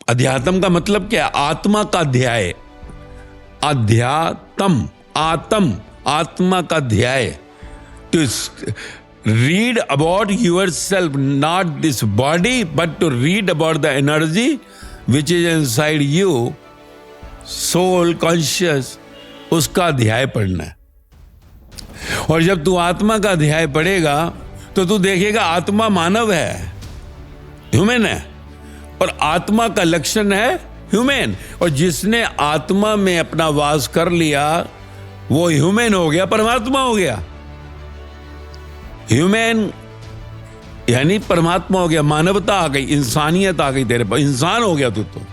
अध्यात्म का मतलब क्या है? आत्मा का ध्याय। अध्यात्म, आत्मा का ध्याय। To read about yourself, not this body, but to read about the energy which is inside you, soul, conscious, उसका अध्याय पढ़ना है। और जब तू आत्मा का अध्याय पढ़ेगा तो तू देखेगा आत्मा मानव है, ह्यूमन है, और आत्मा का लक्षण है ह्यूमन। और जिसने आत्मा में अपना वास कर लिया वो ह्यूमन हो गया, परमात्मा हो गया। ह्यूमन यानी परमात्मा हो गया, मानवता आ गई, इंसानियत आ गई तेरे पास, इंसान हो गया तू तो।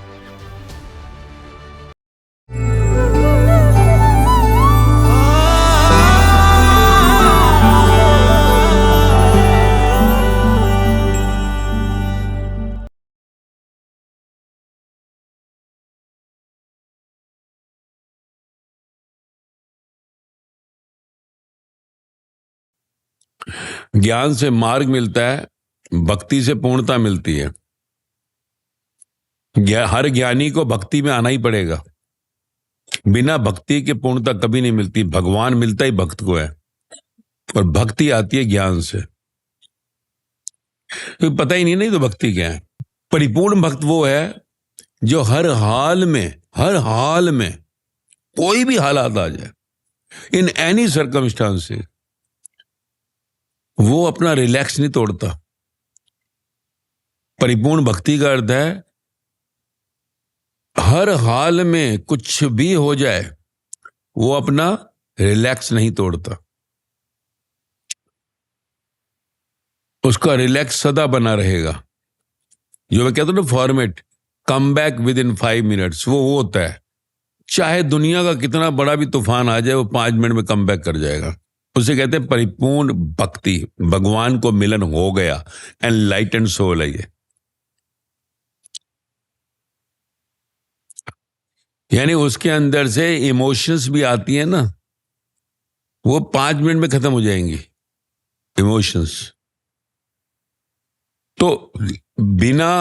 ज्ञान से मार्ग मिलता है, भक्ति से पूर्णता मिलती है। हर ज्ञानी को भक्ति में आना ही पड़ेगा। बिना भक्ति के पूर्णता कभी नहीं मिलती। भगवान मिलता ही भक्त को है, और भक्ति आती है ज्ञान से। तो पता ही नहीं तो भक्ति क्या है। परिपूर्ण भक्त वो है जो हर हाल में कोई भी हालात आ जाए, इन एनी सर्कमस्टांसेस, वो अपना रिलैक्स नहीं तोड़ता। परिपूर्ण भक्ति का अर्थ है हर हाल में कुछ भी हो जाए वो अपना रिलैक्स नहीं तोड़ता। उसका रिलैक्स सदा बना रहेगा। जो मैं कहता हूं ना format, come back with in 5 minutes, वो होता है। चाहे दुनिया का कितना बड़ा भी तूफान आ जाए वो 5 मिनट में कम बैक कर जाएगा। उसे कहते हैं परिपूर्ण भक्ति। भगवान को मिलन हो गया, एनलाइटेंड सोल है ये। यानी उसके अंदर से इमोशंस भी आती है ना, वो 5 मिनट में खत्म हो जाएंगी इमोशंस। तो बिना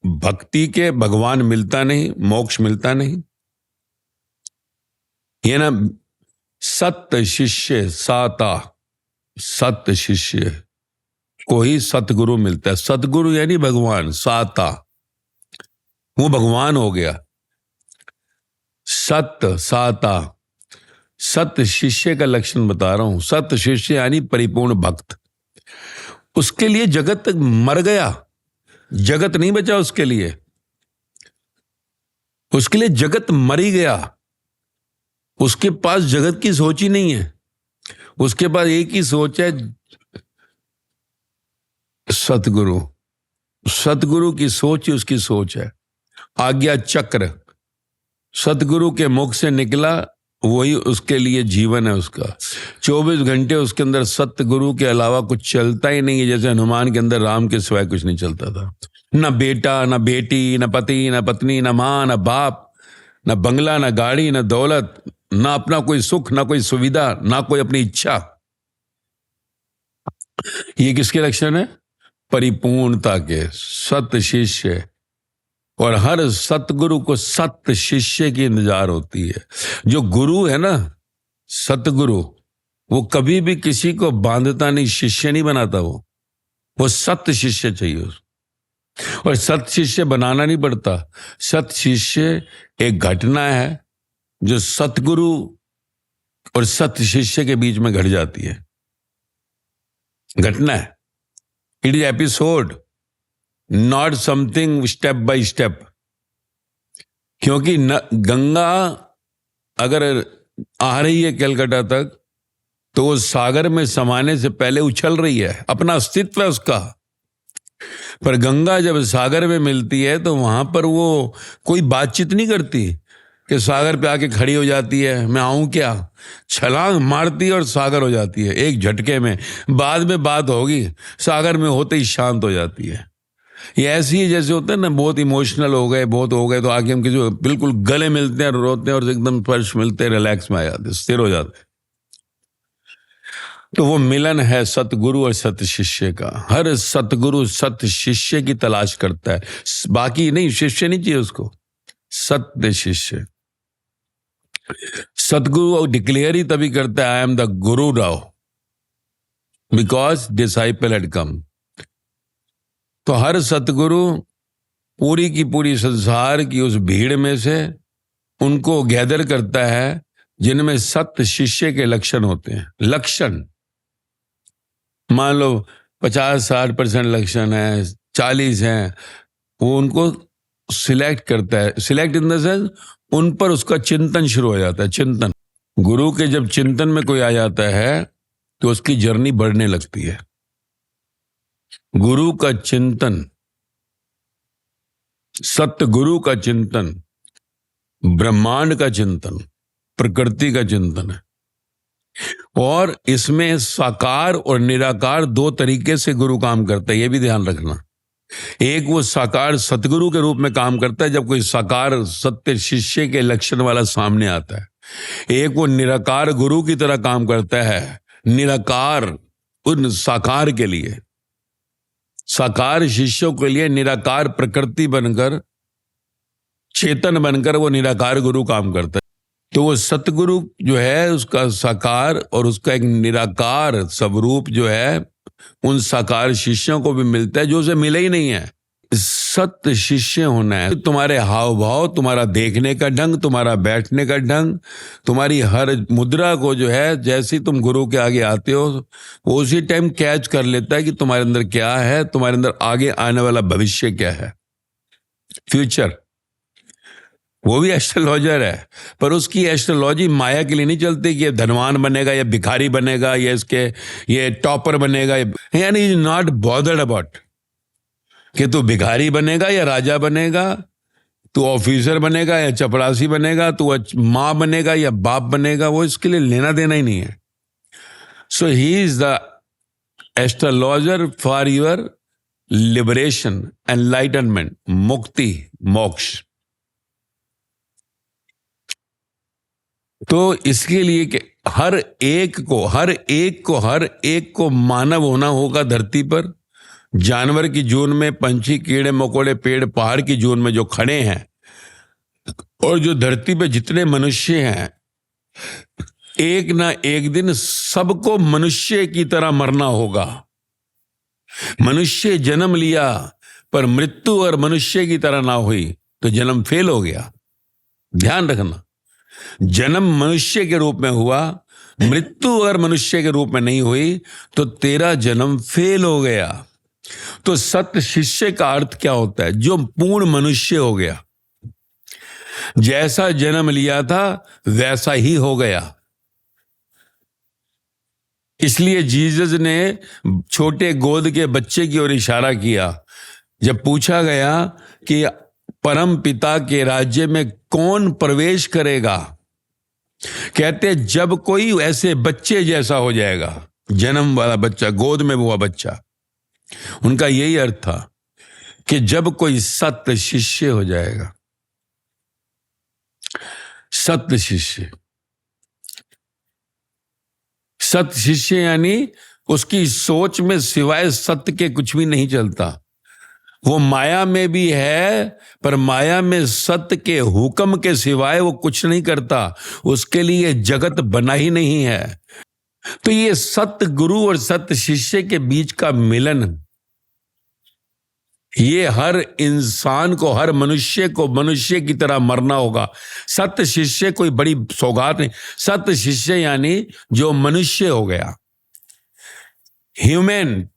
भक्ति के भगवान मिलता नहीं, मोक्ष मिलता नहीं। ये ना सत्य शिष्य साता, सत्य शिष्य को ही सतगुरु मिलता है। सतगुरु यानी भगवान, साता वो भगवान हो गया। सत्य साता, सत्य शिष्य का लक्षण बता रहा हूं। सत्य शिष्य यानी परिपूर्ण भक्त। उसके लिए जगत मर गया, जगत नहीं बचा उसके लिए। उसके लिए जगत मर ही गया। उसके पास जगत की सोच ही नहीं है। उसके पास एक ही सोच है, सतगुरु। सतगुरु की सोच ही उसकी सोच है। आज्ञा चक्र सतगुरु के मुख से निकला, वही उसके लिए जीवन है उसका। 24 घंटे उसके अंदर सतगुरु के अलावा कुछ चलता ही नहीं है। जैसे हनुमान के अंदर राम के सिवाय कुछ नहीं चलता था। न बेटा, न बेटी, न पति, न पत्नी, न माँ, न बाप, न बंगला, न गाड़ी, न दौलत, न अपना कोई सुख, न कोई सुविधा, न कोई अपनी इच्छा। ये किसके लक्षण है? परिपूर्णता के, सत्य शिष्य। और हर सतगुरु को सत्य शिष्य की इंतजार होती है। जो गुरु है ना, सतगुरु, वो कभी भी किसी को बांधता नहीं, शिष्य नहीं बनाता। वो सत्य शिष्य चाहिए। और सत्य शिष्य बनाना नहीं पड़ता। सत्य शिष्य एक घटना है जो सतगुरु और सत्य शिष्य के बीच में घट जाती है। घटना है, it is episode, not something step by step. क्योंकि गंगा अगर आ रही है कलकत्ता तक, तो वो सागर में समाने से पहले उछल रही है, अपना अस्तित्व है उसका। पर गंगा जब सागर में मिलती है तो वहां पर वो कोई बातचीत नहीं करती कि सागर पे आके खड़ी हो जाती है, मैं आऊं क्या, छलांग मारती है और सागर हो जाती है एक झटके में। बाद में बात होगी, सागर में होते ही शांत हो जाती है। ये ऐसी ही जैसे होता है ना, बहुत इमोशनल हो गए, बहुत हो गए, तो आगे हम किसी बिल्कुल गले मिलते हैं, रोते हैं और एकदम स्पर्श मिलते हैं, रिलैक्स में आ जाते, स्थिर हो जाते। तो वो मिलन है सतगुरु और सत शिष्य का। हर सतगुरु सत शिष्य की तलाश करता है, बाकी नहीं, शिष्य नहीं चाहिए उसको, सत्य शिष्य। सतगुरु डिक्लेयर ही तभी करता है, I am the Guru now, because disciple had come. तो हर सतगुरु पूरी की पूरी संसार की उस भीड़ में से उनको गैदर करता है जिनमें सत्य शिष्य के लक्षण होते हैं। लक्षण मान लो 50-60% लक्षण है, 40 हैं, वो उनको सिलेक्ट करता है। सिलेक्ट इन द सेंस उन पर उसका चिंतन शुरू हो जाता है। चिंतन, गुरु के जब चिंतन में कोई आ जाता है तो उसकी जर्नी बढ़ने लगती है। गुरु का चिंतन, सत्य गुरु का चिंतन, ब्रह्मांड का चिंतन, प्रकृति का चिंतन है। और इसमें साकार और निराकार दो तरीके से गुरु काम करता है, यह भी ध्यान रखना। एक वो साकार सतगुरु के रूप में काम करता है जब कोई साकार सत्य शिष्य के लक्षण वाला सामने आता है। एक वो निराकार गुरु की तरह काम करता है, निराकार उन साकार के लिए, साकार शिष्यों के लिए निराकार प्रकृति बनकर, चेतन बनकर वो निराकार गुरु काम करता है। तो वो सतगुरु जो है उसका साकार और उसका एक निराकार स्वरूप जो है उन साकार शिष्यों को भी मिलता है जो उसे मिले ही नहीं है। सत्य शिष्य होना है, तुम्हारे हाव भाव, तुम्हारा देखने का ढंग, तुम्हारा बैठने का ढंग, तुम्हारी हर मुद्रा को जो है, जैसे तुम गुरु के आगे आते हो वो उसी टाइम कैच कर लेता है कि तुम्हारे अंदर क्या है, तुम्हारे अंदर आगे आने वाला भविष्य क्या है, फ्यूचर। वो भी एस्ट्रोलॉजर है, पर उसकी एस्ट्रोलॉजी माया के लिए नहीं चलती कि ये धनवान बनेगा या भिखारी बनेगा या इसके ये टॉपर बनेगा, यानी इज नॉट बॉदर्ड अबाउट कि तू भिखारी बनेगा या राजा बनेगा, तू ऑफिसर बनेगा या चपरासी बनेगा, तू माँ बनेगा या बाप बनेगा, वो इसके लिए लेना देना ही नहीं है। So he is the astrologer for your liberation, enlightenment, मुक्ति, मोक्ष। तो इसके लिए कि हर एक को मानव होना होगा धरती पर। जानवर की जून में, पंछी, कीड़े मकोड़े, पेड़ पहाड़ की जून में जो खड़े हैं, और जो धरती पे जितने मनुष्य हैं, एक ना एक दिन सबको मनुष्य की तरह मरना होगा। मनुष्य जन्म लिया पर मृत्यु और मनुष्य की तरह ना हुई तो जन्म फेल हो गया। ध्यान रखना, जन्म मनुष्य के रूप में हुआ, मृत्यु अगर मनुष्य के रूप में नहीं हुई तो तेरा जन्म फेल हो गया। तो सत्य शिष्य का अर्थ क्या होता है? जो पूर्ण मनुष्य हो गया, जैसा जन्म लिया था वैसा ही हो गया। इसलिए जीसस ने छोटे गोद के बच्चे की ओर इशारा किया। जब पूछा गया कि परम पिता के राज्य में कौन प्रवेश करेगा, कहते जब कोई ऐसे बच्चे जैसा हो जाएगा, जन्म वाला बच्चा, गोद में हुआ बच्चा। उनका यही अर्थ था कि जब कोई सत्य शिष्य हो जाएगा। सत्य शिष्य, सत्य शिष्य यानी उसकी सोच में सिवाय सत्य के कुछ भी नहीं चलता। वो माया में भी है पर माया में सत्य के हुक्म के सिवाय वो कुछ नहीं करता, उसके लिए जगत बना ही नहीं है। तो ये सत्य गुरु और सत्य शिष्य के बीच का मिलन, ये हर इंसान को, हर मनुष्य को मनुष्य की तरह मरना होगा। सत्य शिष्य कोई बड़ी सौगात नहीं, सत्य शिष्य यानी जो मनुष्य हो गया, ह्यूमन,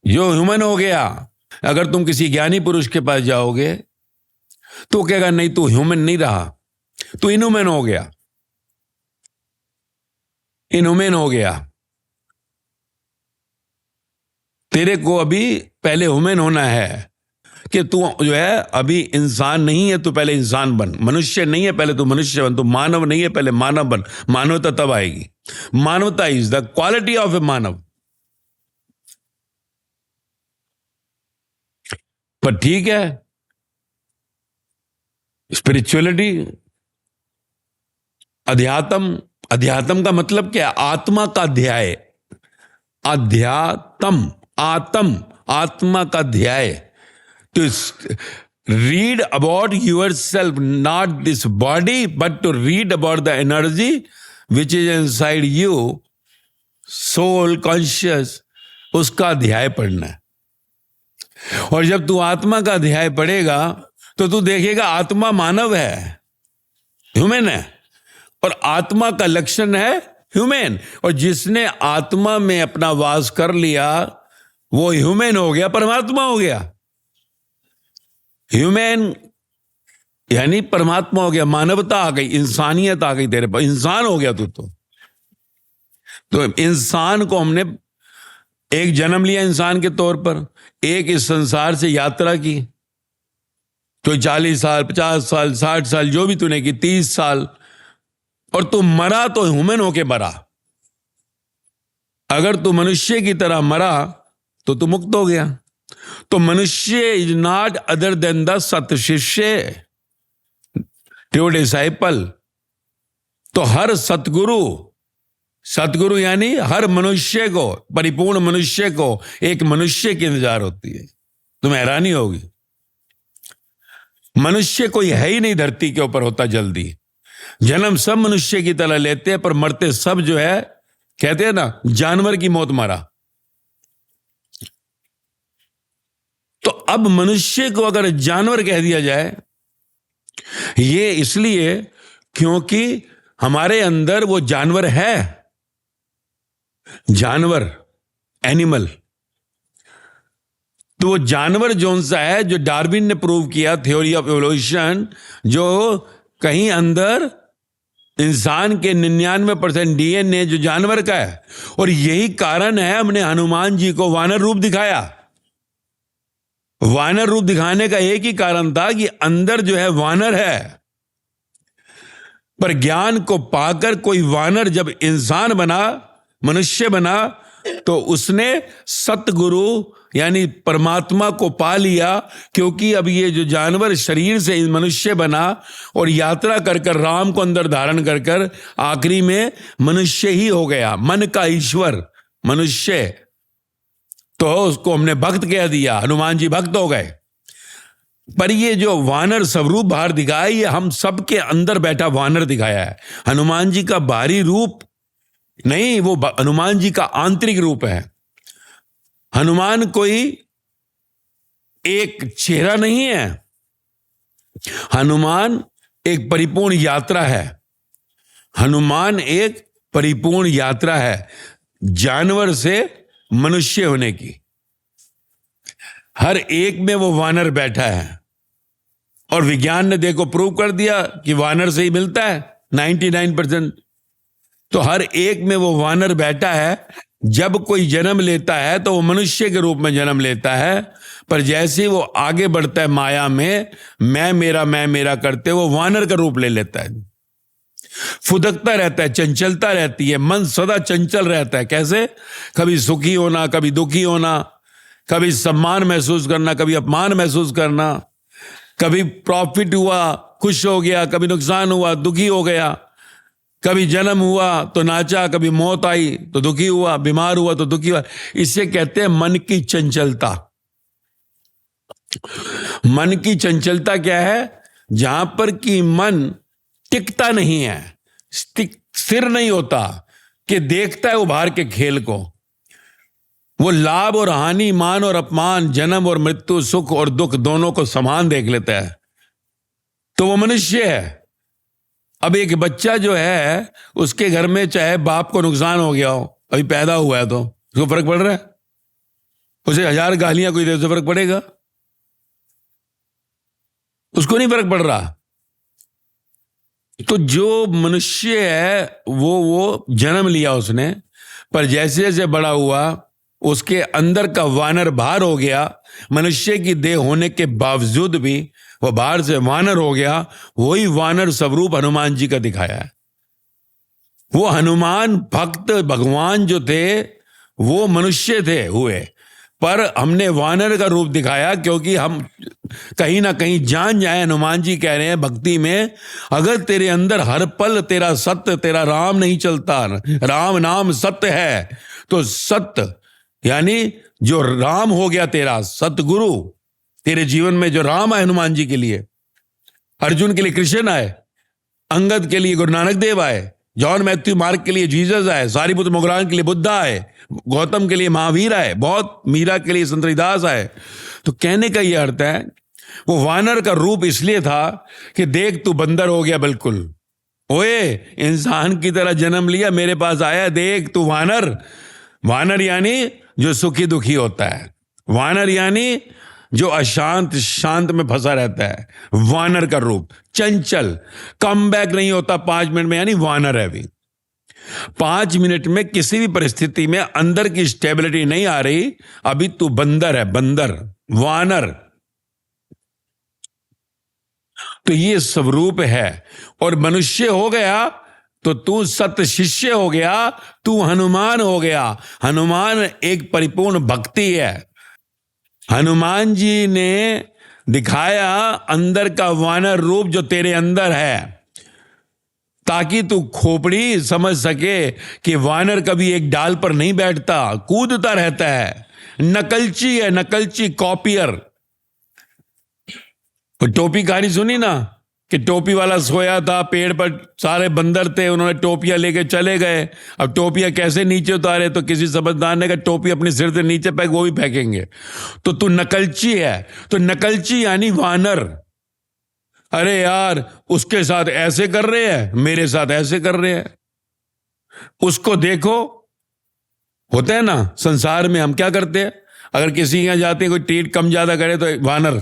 जो ह्यूमन हो गया। अगर तुम किसी ज्ञानी पुरुष के पास जाओगे तो कहेगा नहीं तू ह्यूमन नहीं रहा, तू इनह्यूमन हो गया, इनह्यूमन हो गया। तेरे को अभी पहले ह्यूमन होना है कि तू जो है अभी इंसान नहीं है, तू पहले इंसान बन। मनुष्य नहीं है पहले तू मनुष्य बन। तू मानव नहीं है पहले मानव बन। मानवता तब आएगी। मानवता इज द क्वालिटी ऑफ ए मानव। पर ठीक है, स्पिरिचुअलिटी, अध्यात्म, अध्यात्म का मतलब क्या है? आत्मा का अध्याय। अध्यात्म, आत्म, आत्मा का अध्याय। तो read about yourself, not this body, but to read about the energy which is inside you, soul, conscious, उसका अध्याय पढ़ना है। और जब तू आत्मा का अध्याय पढ़ेगा तो तू देखेगा आत्मा मानव है, ह्यूमन है, और आत्मा का लक्षण है ह्यूमन। और जिसने आत्मा में अपना वास कर लिया वो ह्यूमन हो गया, परमात्मा हो गया। ह्यूमन यानी परमात्मा हो गया, मानवता आ गई, इंसानियत आ गई तेरे पास, इंसान हो गया तू। तो इंसान को हमने एक जन्म लिया इंसान के तौर पर, एक इस संसार से यात्रा की, तो 40 साल, 50 साल, 60 साल, जो भी तूने की, 30 साल, और तू मरा तो ह्यूमन होके मरा। अगर तू मनुष्य की तरह मरा तो तू मुक्त हो गया। तो मनुष्य is not other than the सत शिष्य, ट्रू डिसाइपल। तो हर सतगुरु, सतगुरु यानी हर मनुष्य को, परिपूर्ण मनुष्य को एक मनुष्य की इंतजार होती है। तुम्हें हैरानी होगी, मनुष्य कोई है ही नहीं धरती के ऊपर होता जल्दी। जन्म सब मनुष्य की तरह लेते हैं, पर मरते सब जो है, कहते हैं ना, जानवर की मौत मरा। तो अब मनुष्य को अगर जानवर कह दिया जाए, ये इसलिए क्योंकि हमारे अंदर वो जानवर है, जानवर, एनिमल। तो वो जानवर जौन सा है, जो डार्विन ने प्रूव किया, थ्योरी ऑफ एवोल्यूशन, जो कहीं अंदर इंसान के 99% डीएनए जो जानवर का है। और यही कारण है हमने हनुमान जी को वानर रूप दिखाया। वानर रूप दिखाने का एक ही कारण था कि अंदर जो है वानर है। पर ज्ञान को पाकर कोई वानर जब इंसान बना, मनुष्य बना, तो उसने सतगुरु यानी परमात्मा को पा लिया। क्योंकि अब ये जो जानवर शरीर से मनुष्य बना और यात्रा कर कर राम को अंदर धारण कर कर आखिरी में मनुष्य ही हो गया, मन का ईश्वर मनुष्य। तो उसको हमने भक्त कह दिया, हनुमान जी भक्त हो गए। पर ये जो वानर स्वरूप बाहर दिखाया, ये हम सबके अंदर बैठा वानर दिखाया है। हनुमान जी का बाहरी रूप नहीं, वो हनुमान जी का आंतरिक रूप है। हनुमान कोई एक चेहरा नहीं है, हनुमान एक परिपूर्ण यात्रा है। हनुमान एक परिपूर्ण यात्रा है, जानवर से मनुष्य होने की। हर एक में वो वानर बैठा है। और विज्ञान ने देखो प्रूव कर दिया कि वानर से ही मिलता है 99%। तो हर एक में वो वानर बैठा है। जब कोई जन्म लेता है तो वो मनुष्य के रूप में जन्म लेता है, पर जैसे ही वो आगे बढ़ता है माया में, मैं मेरा करते, वो वानर का रूप ले लेता है। फुदकता रहता है, चंचलता रहती है, मन सदा चंचल रहता है। कैसे? कभी सुखी होना, कभी दुखी होना, कभी सम्मान महसूस करना, कभी अपमान महसूस करना, कभी प्रॉफिट हुआ खुश हो गया, कभी नुकसान हुआ दुखी हो गया, कभी जन्म हुआ तो नाचा, कभी मौत आई तो दुखी हुआ, बीमार हुआ तो दुखी हुआ। इसे कहते हैं मन की चंचलता। मन की चंचलता क्या है? जहां पर कि मन टिकता नहीं है, स्थिर नहीं होता, कि देखता है वो बाहर के खेल को, वो लाभ और हानि, मान और अपमान, जन्म और मृत्यु, सुख और दुख दोनों को समान देख लेता है, तो वो मनुष्य है। अब एक बच्चा जो है, उसके घर में चाहे बाप को नुकसान हो गया हो, अभी पैदा हुआ है, तो उसको फर्क पड़ रहा है? उसे 1000 गालियां कोई दे, उसे फर्क पड़ेगा? उसको नहीं फर्क पड़ रहा। तो जो मनुष्य है वो जन्म लिया उसने, पर जैसे जैसे बड़ा हुआ उसके अंदर का वानर बाहर हो गया। मनुष्य की देह होने के बावजूद भी वो बाहर से वानर हो गया। वही वानर स्वरूप हनुमान जी का दिखाया है। वो हनुमान भक्त भगवान जो थे वो मनुष्य थे हुए, पर हमने वानर का रूप दिखाया क्योंकि हम कहीं ना कहीं जान जाए, हनुमान जी कह रहे हैं भक्ति में, अगर तेरे अंदर हर पल तेरा सत्य, तेरा राम नहीं चलता, राम नाम सत्य है, तो सत्य यानी जो राम हो गया तेरा सतगुरु, तेरे जीवन में जो राम आए हनुमान जी के लिए, अर्जुन के लिए कृष्ण आए, अंगद के लिए गुरु नानक देव आए, जॉन मैथ्यू मार्क के लिए जीसस आए, सारीपुत्र मुगरान के लिए बुद्धा आए, गौतम के लिए महावीर आए, बहुत मीरा के लिए संत रविदास आए। तो कहने का यह अर्थ है, वो वानर का रूप इसलिए था कि देख तू बंदर हो गया बिल्कुल, ओए इंसान की तरह जन्म लिया, मेरे पास आया, देख तू वानर। वानर यानी जो सुखी दुखी होता है, वानर यानी जो अशांत शांत में फंसा रहता है, वानर का रूप, चंचल, कम बैक नहीं होता 5 मिनट में, यानी वानर है। अभी 5 मिनट में किसी भी परिस्थिति में अंदर की स्टेबिलिटी नहीं आ रही, अभी तू बंदर है, बंदर, वानर। तो ये स्वरूप है। और मनुष्य हो गया तो तू सत शिष्य हो गया, तू हनुमान हो गया। हनुमान एक परिपूर्ण भक्ति है। हनुमान जी ने दिखाया अंदर का वानर रूप जो तेरे अंदर है, ताकि तू खोपड़ी समझ सके कि वानर कभी एक डाल पर नहीं बैठता, कूदता रहता है, नकलची है, नकलची, कॉपियर। टोपी कहानी सुनी ना, कि टोपी वाला सोया था पेड़ पर, सारे बंदर थे, उन्होंने टोपियां लेके चले गए। अब टोपियां कैसे नीचे उतारे, तो किसी समझदार ने कहा टोपी अपने सिर से नीचे फेंक, वो भी फेंकेंगे। तो तू नकलची है। तो नकलची यानी वानर। अरे यार उसके साथ ऐसे कर रहे हैं, मेरे साथ ऐसे कर रहे हैं, उसको देखो। होता है ना संसार में, हम क्या करते हैं, अगर किसी के यहां जाते हैं कोई ट्रीट कम ज्यादा करे तो वानर।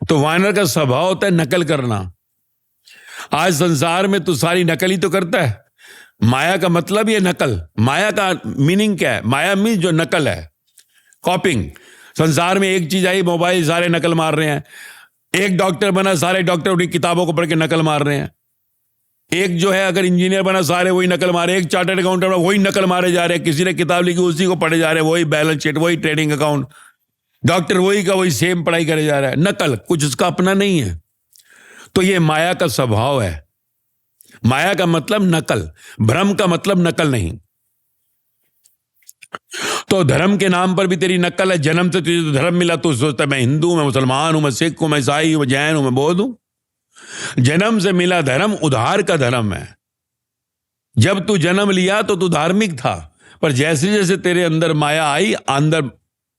तो वानर का स्वभाव होता है नकल करना। आज संसार में तो सारी नकल ही तो करता है। माया का मतलब ये नकल। माया का मीनिंग क्या है? माया मीन जो नकल है, कॉपिंग। संसार में एक चीज आई, मोबाइल, सारे नकल मार रहे हैं। एक डॉक्टर बना, सारे डॉक्टर उन्हीं किताबों को पढ़ के नकल मार रहे हैं। एक जो है अगर इंजीनियर बना, सारे वही नकल मारे। एक चार्टर्ड अकाउंटेंट बना, वही नकल मारे जा रहे हैं। किसी ने किताब लिखी उसी को पढ़े जा रहे हैं, वही बैलेंस शीट, वही ट्रेडिंग अकाउंट। डॉक्टर वही का वही सेम पढ़ाई करे जा रहा है, नकल, कुछ उसका अपना नहीं है। तो ये माया का स्वभाव है। माया का मतलब नकल, भ्रम का मतलब नकल नहीं। तो धर्म के नाम पर भी तेरी नकल है। जन्म से तुझे तो धर्म मिला, तू सोचता है मैं हिंदू, मैं मुसलमान हूं, मैं सिख हूं, मैं ईसाई हूं, मैं जैन हूं, मैं बौद्ध हूं। जन्म से मिला धर्म उधार का धर्म है। जब तू जन्म लिया तो तू धार्मिक था, पर जैसे जैसे तेरे अंदर माया आई अंदर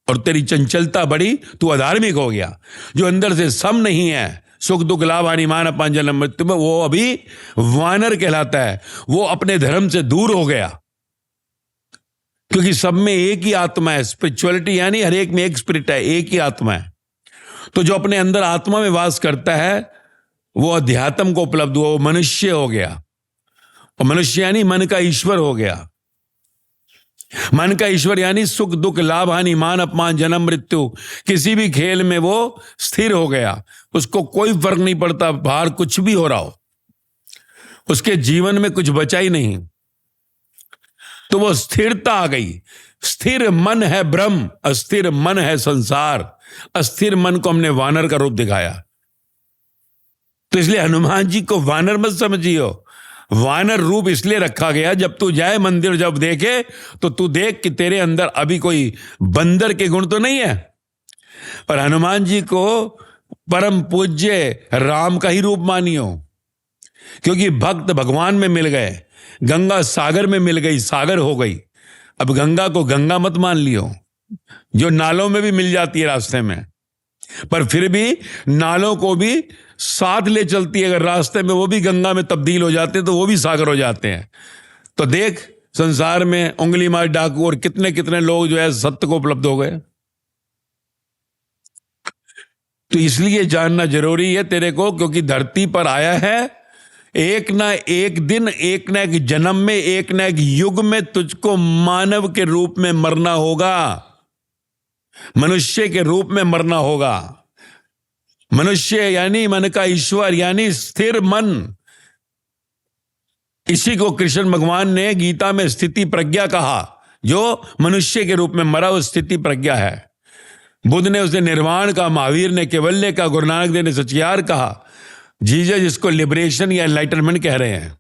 और तेरी चंचलता बढ़ी, तू अधार्मिक हो गया। जो अंदर से सम नहीं है, सुख दुख लाभ हानि मान अपमान जन्म मृत्यु में, वो अभी वानर कहलाता है। वो अपने धर्म से दूर हो गया, क्योंकि सब में एक ही आत्मा है। स्पिरिचुअलिटी यानी हर एक में एक स्पिरिट है, एक ही आत्मा है। तो जो अपने अंदर आत्मा में वास करता है वो अध्यात्म को उपलब्ध हुआ, वो मनुष्य हो गया। और मनुष्य यानी मन का ईश्वर हो गया। मन का ईश्वर यानी सुख दुख लाभ हानि मान अपमान जन्म मृत्यु, किसी भी खेल में वो स्थिर हो गया। उसको कोई फर्क नहीं पड़ता बाहर कुछ भी हो रहा हो, उसके जीवन में कुछ बचा ही नहीं। तो वो स्थिरता आ गई। स्थिर मन है ब्रह्म, अस्थिर मन है संसार। अस्थिर मन को हमने वानर का रूप दिखाया। तो इसलिए हनुमान जी को वानर मत समझियो। वानर रूप इसलिए रखा गया, जब तू जाए मंदिर, जब देखे तो तू देख कि तेरे अंदर अभी कोई बंदर के गुण तो नहीं है। पर हनुमान जी को परम पूज्य राम का ही रूप मानियो, क्योंकि भक्त भगवान में मिल गए। गंगा सागर में मिल गई, सागर हो गई। अब गंगा को गंगा मत मान लियो, जो नालों में भी मिल जाती है रास्ते में, पर फिर भी नालों को भी साथ ले चलती है। अगर रास्ते में वो भी गंगा में तब्दील हो जाते हैं तो वो भी सागर हो जाते हैं। तो देख संसार में उंगली मार डाकू और कितने कितने लोग जो है सत्य को उपलब्ध हो गए। तो इसलिए जानना जरूरी है तेरे को, क्योंकि धरती पर आया है, एक ना एक दिन, एक ना एक जन्म में, एक ना एक युग में तुझको मानव के रूप में मरना होगा, मनुष्य के रूप में मरना होगा। मनुष्य यानी मन का ईश्वर, यानी स्थिर मन। इसी को कृष्ण भगवान ने गीता में स्थिति प्रज्ञा कहा, जो मनुष्य के रूप में मरा हुआ स्थिति प्रज्ञा है। बुद्ध ने उसे निर्वाण कहा, महावीर ने कैवल्य कहा, गुरु नानक देव ने सचियार कहा, जीसस जिसको लिबरेशन या एनलाइटनमेंट कह रहे हैं।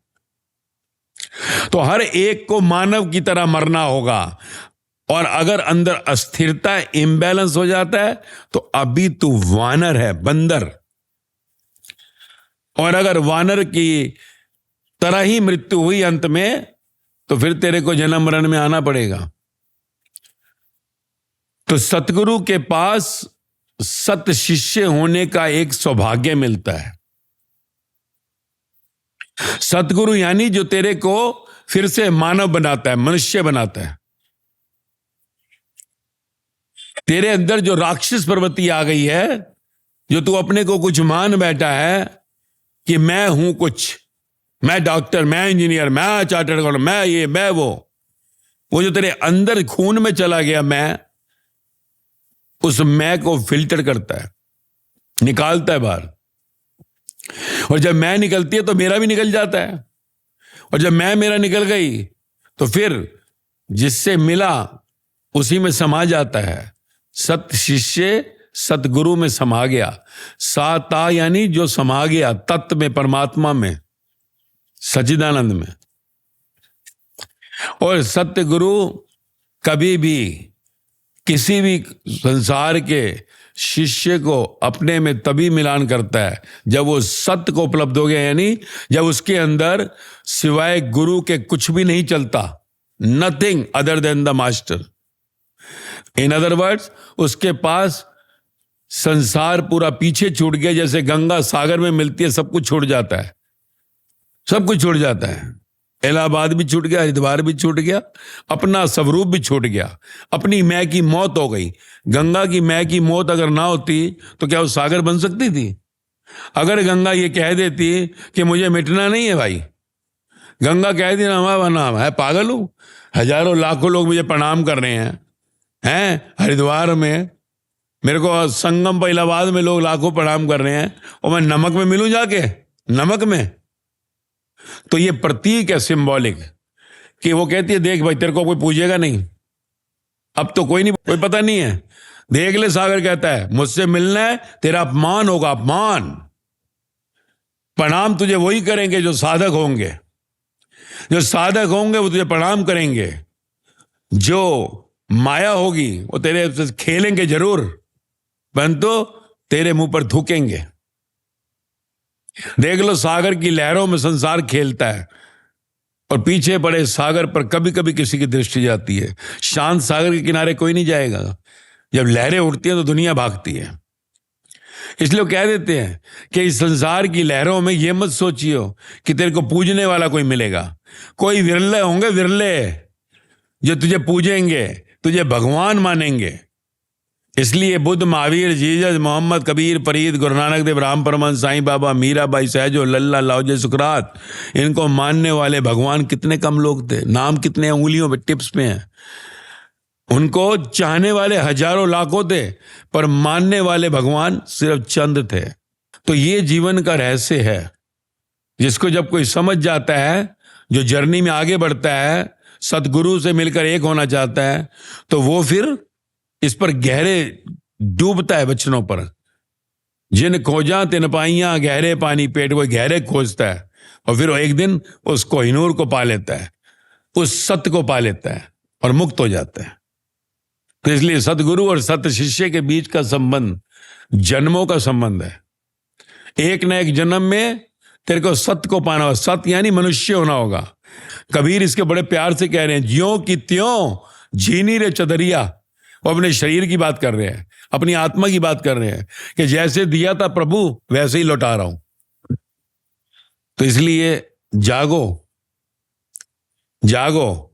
तो हर एक को मानव की तरह मरना होगा। और अगर अंदर अस्थिरता, इम्बैलेंस हो जाता है तो अभी तू वानर है, बंदर। और अगर वानर की तरह ही मृत्यु हुई अंत में, तो फिर तेरे को जन्म मरण में आना पड़ेगा। तो सतगुरु के पास सत शिष्य होने का एक सौभाग्य मिलता है। सतगुरु यानी जो तेरे को फिर से मानव बनाता है, मनुष्य बनाता है। तेरे अंदर जो राक्षस प्रवृत्ति आ गई है, जो तू अपने को कुछ मान बैठा है कि मैं हूं कुछ, मैं डॉक्टर, मैं इंजीनियर, मैं चार्टर्ड अकाउंटेंट, मैं ये मैं वो जो तेरे अंदर खून में चला गया मैं, उस मैं को फिल्टर करता है, निकालता है बाहर। और जब मैं निकलती है तो मेरा भी निकल जाता है। और जब मैं मेरा निकल गई तो फिर जिससे मिला उसी में समा जाता है। सत शिष्य सतगुरु में समा गया। साता यानी जो समा गया तत्व में, परमात्मा में, सच्चिदानंद में। और सत्य गुरु कभी भी किसी भी संसार के शिष्य को अपने में तभी मिलान करता है जब वो सत्य को उपलब्ध हो गया, यानी जब उसके अंदर सिवाय गुरु के कुछ भी नहीं चलता, nothing other than the master. In other words, उसके पास संसार पूरा पीछे छूट गया। जैसे गंगा सागर में मिलती है, सब कुछ छूट जाता है, सब कुछ छूट जाता है। इलाहाबाद भी छूट गया, हरिद्वार भी छूट गया, अपना स्वरूप भी छूट गया, अपनी मैं की मौत हो गई। गंगा की मैं की मौत अगर ना होती तो क्या वो सागर बन सकती थी? अगर गंगा ये कह देती कि मुझे मिटना नहीं है भाई, गंगा कह दी ना नाम है, पागल हूं, हजारों लाखों लोग मुझे प्रणाम कर रहे हैं हरिद्वार में, मेरे को संगम पर इलाहाबाद में लोग लाखों प्रणाम कर रहे हैं, और मैं नमक में मिलूं जाके, नमक में। तो ये प्रतीक है, सिंबॉलिक, कि वो कहती है देख भाई तेरे को कोई पूछेगा नहीं, अब तो कोई नहीं, कोई पता नहीं है, देख ले। सागर कहता है मुझसे मिलना है, तेरा अपमान होगा, अपमान। प्रणाम तुझे वही करेंगे जो साधक होंगे, जो साधक होंगे वो तुझे प्रणाम करेंगे। जो माया होगी वो तेरे से खेलेंगे जरूर, परंतु तेरे मुंह पर थूकेंगे। देख लो सागर की लहरों में संसार खेलता है, और पीछे पड़े सागर पर कभी कभी किसी की दृष्टि जाती है। शांत सागर के किनारे कोई नहीं जाएगा, जब लहरें उठती हैं तो दुनिया भागती है। इसलिए वो कह देते हैं कि इस संसार की लहरों में ये मत सोचियो कि तेरे को पूजने वाला कोई मिलेगा। कोई विरले होंगे, विरले, जो तुझे पूजेंगे, तुझे भगवान मानेंगे। इसलिए बुद्ध, महावीर, जीसस, मोहम्मद, कबीर, फरीद, गुरु नानक देव, राम परमहंस, साईं बाबा, मीराबाई, सहजो, लल्ला, लाओजे, सुकरात, इनको मानने वाले भगवान कितने कम लोग थे। नाम कितने उंगलियों पे, टिप्स पे हैं। उनको चाहने वाले हजारों लाखों थे, पर मानने वाले भगवान सिर्फ चंद थे। तो ये जीवन का रहस्य है, जिसको जब कोई समझ जाता है, जो जर्नी में आगे बढ़ता है, सतगुरु से मिलकर एक होना चाहता है, तो वो फिर इस पर गहरे डूबता है वचनों पर। जिन खोजा तिन पाइयां गहरे पानी पेट, वो गहरे खोजता है, और फिर एक दिन उस कोहिनूर को पा लेता है, उस सत्य को पा लेता है और मुक्त हो जाता है। तो इसलिए सतगुरु और सत्य शिष्य के बीच का संबंध जन्मों का संबंध है। एक न एक जन्म में तेरे को सत्य को पाना होगा। सत्य यानी मनुष्य होना होगा। कबीर इसके बड़े प्यार से कह रहे हैं, ज्यों की त्यों झीनी रे चदरिया। वो अपने शरीर की बात कर रहे हैं, अपनी आत्मा की बात कर रहे हैं कि जैसे दिया था प्रभु वैसे ही लौटा रहा हूं। तो इसलिए जागो, जागो।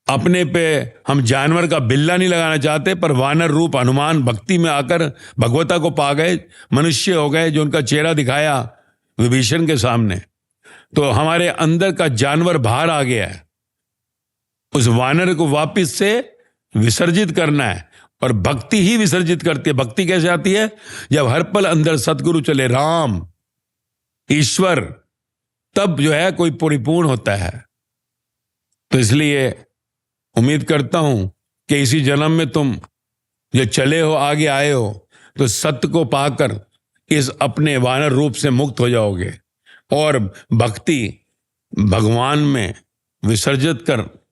अपने पे हम जानवर का बिल्ला नहीं लगाना चाहते, पर वानर रूप हनुमान भक्ति में आकर भगवता को पा गए, मनुष्य हो गए, जो उनका चेहरा दिखाया विभीषण के सामने। तो हमारे अंदर का जानवर बाहर आ गया है, उस वानर को वापिस से विसर्जित करना है। और भक्ति ही विसर्जित करती है। भक्ति कैसे आती है? जब हर पल अंदर सतगुरु चले, राम, ईश्वर, तब जो है कोई परिपूर्ण होता है। तो इसलिए उम्मीद करता हूं कि इसी जन्म में तुम जो चले हो, आगे आए हो, तो सत्य को पाकर इस अपने वानर रूप से मुक्त हो जाओगे और भक्ति भगवान में विसर्जित कर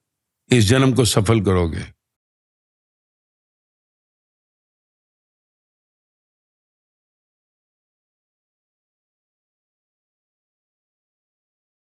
इस जन्म को सफल करोगे।